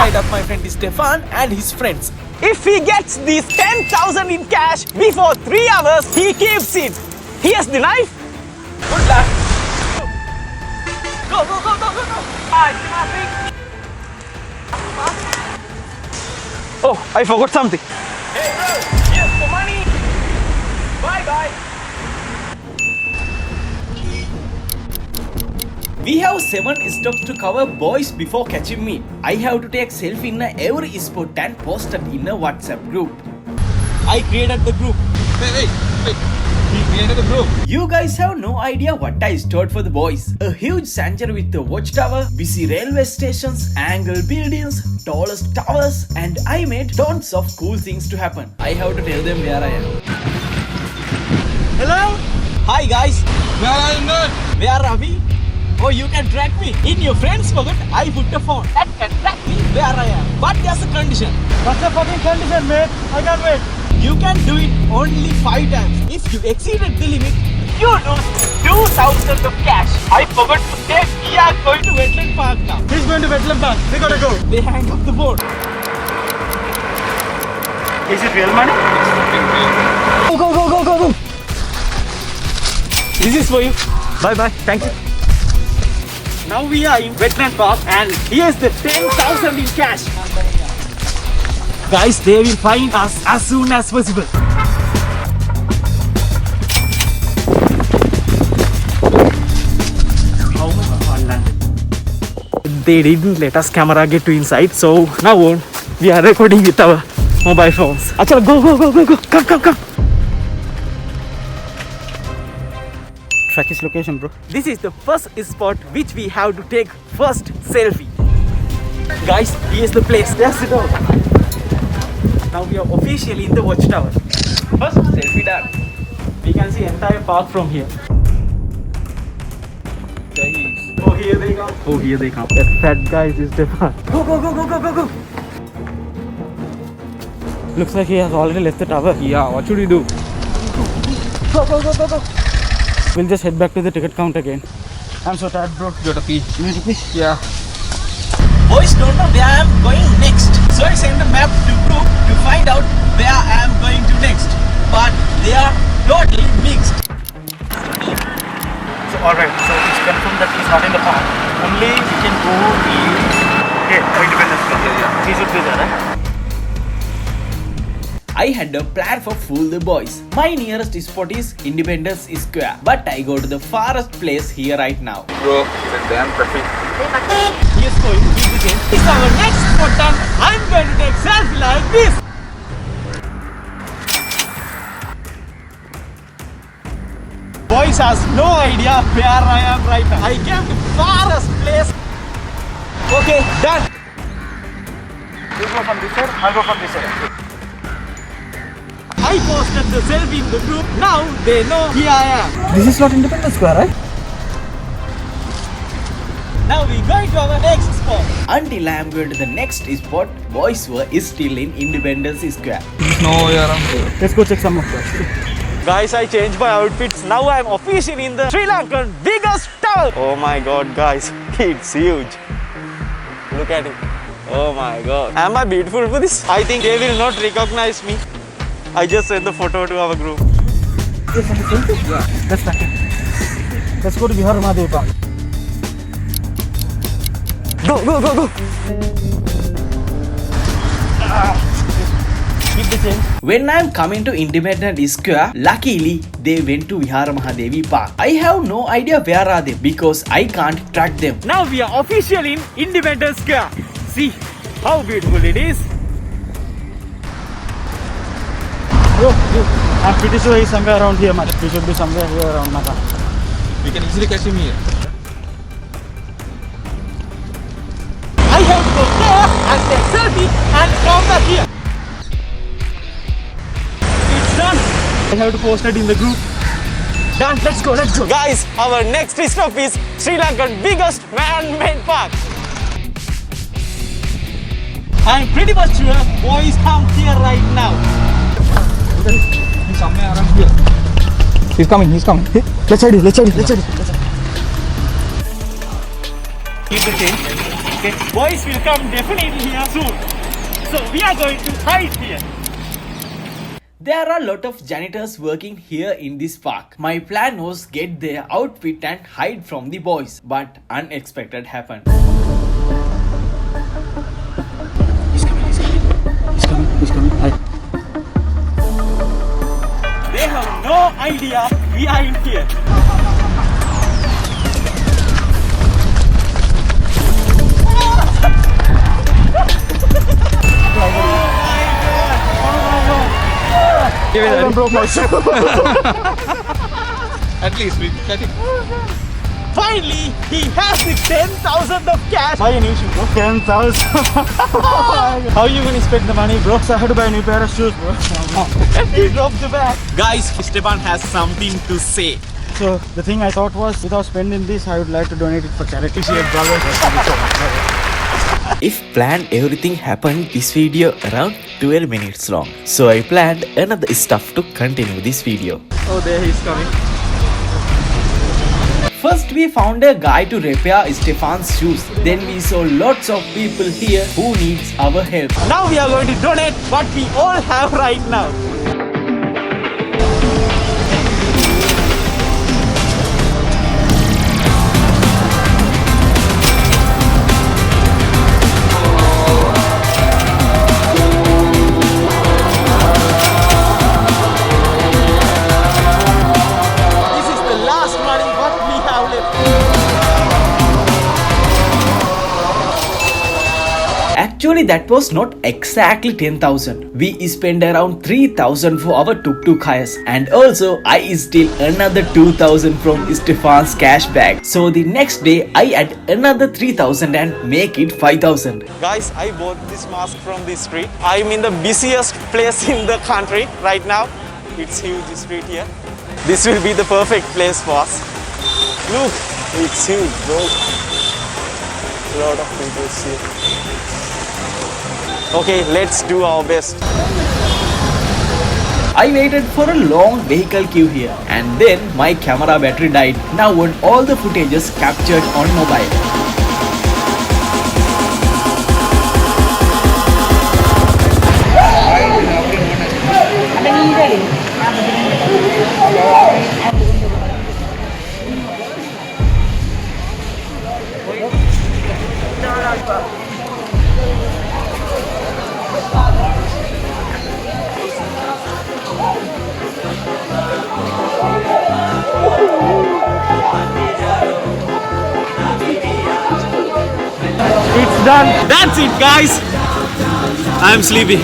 side of my friend Stefan and his friends. If he gets these 10,000 in cash before 3 hours, he keeps it. Here's the knife. Good luck. Go, go, go, go, go, go. Oh, I forgot something. Hey bro, here's the money. Bye bye. We have 7 stops to cover, boys. Before catching me, I have to take selfie in every spot and post it in a WhatsApp group. I created the group. Wait. He created the group. You guys have no idea what I stored for the boys. A huge sanctuary with a watchtower, busy railway stations, angled buildings, tallest towers, and I made tons of cool things to happen. I have to tell them where I am. Hello? Hi guys. Where are you not? Where are we? Oh, you can track me. In your friend's pocket, I put a phone that can track me where I am. But there's a condition. What's the fucking condition, mate? I can't wait. You can do it only 5 times. If you exceeded the limit, you lose 2,000 of cash. I forgot to say we are going to Wetland Park now. He's going to Wetland Park. We gotta go. They hang up the phone. Is it real money? Go. This is for you. Bye. Thank you. Now we are in Wetland Park and here's the 10,000 in cash. Guys, they will find us as soon as possible. They didn't let us camera get to inside, so now on, we are recording with our mobile phones. Achal, go. Come. Track his location, bro. This is the first spot which we have to take first selfie. Guys, here's the place. There's the door. Now we are officially in the watchtower. First selfie done. We can see entire park from here. There he is. Oh, here they come. That fat guy is Stefan. Go. Looks like he has already left the tower. Yeah, what should we do? Go. We'll just head back to the ticket count again. I'm so tired, bro. You got to pee. You need to pee? Yeah. Boys don't know where I am going next. So I sent a map to group to find out where I am going to next. But they are totally mixed. So, alright. So, it's confirmed that he's not in the park. Only we can go in Independence Club. Yeah. He should be there, right? I had a plan for fool the boys. My nearest spot is Independence Square, but I go to the farthest place here right now. Bro, it's a damn traffic. Here's going to be the game. It's our next spot and I'm going to take selfie like this. Boys has no idea where I am right now. I came to farthest place. Okay, done. You go from this side, I'll go from this side. I posted the selfie in the group. Now they know here I am. This is not Independence Square, right? Now we going to our next spot. Until I am going to the next spot, boys were still in Independence Square. No, you're on here. Let's go check some of that. Guys, I changed my outfits. Now I am officially in the Sri Lankan biggest tower. Oh my god, guys, it's huge. Look at it. Oh my god. Am I beautiful for this? I think they will not recognize me. I just sent the photo to our group. Yeah. Let's start it. Let's go to Bihar Mahadev Park. Go. Keep the change. When I am coming to Independence Square, luckily they went to Vihara Mahadevi Park. I have no idea where are they because I can't track them. Now we are officially in Independence Square. See how beautiful it is. Bro, I'm pretty sure he's somewhere around here, man. He should be somewhere here around Mata. We can easily catch him here. I have to go there and take selfie and come back here. It's done. I have to post it in the group. Done. Let's go. Guys, our next stop is Sri Lankan biggest man-made park. I'm pretty much sure boys come here right now. He's somewhere around here. He's coming. Let's hide it. Keep the change. Okay, boys will come definitely here soon. So we are going to hide here. There are a lot of janitors working here in this park. My plan was get their outfit and hide from the boys, but unexpected happened. He's coming. Hi. They have no idea we are in here. Give it I broke my shoe. At least we catch it. Finally, he has the 10,000 of cash. Buy a new shoe, bro. 10,000. How are you going to spend the money, bro? So I had to buy a new pair of shoes, bro. He dropped the bag. Guys, Esteban has something to say. So the thing I thought was, without spending this, I would like to donate it for charity. If planned, everything happened this video around 12 minutes long. So I planned another stuff to continue this video. Oh, there he's coming. First we found a guy to repair Stefan's shoes. Then we saw lots of people here who needs our help. Now we are going to donate what we all have right now. This is the last money what we have left. Actually that was not exactly 10,000. We spent around 3,000 for our tuk-tuk hires, and also I steal another 2,000 from Stefan's cash bag. So the next day I add another 3,000 and make it 5,000. Guys, I bought this mask from the street. I'm in the busiest place in the country right now. It's huge street here. This will be the perfect place for us. Look, it's huge, bro. A lot of people here. Okay, let's do our best. I waited for a long vehicle queue here, and then my camera battery died. Now want all the footages captured on mobile. It's done. That's it, guys. I'm sleepy.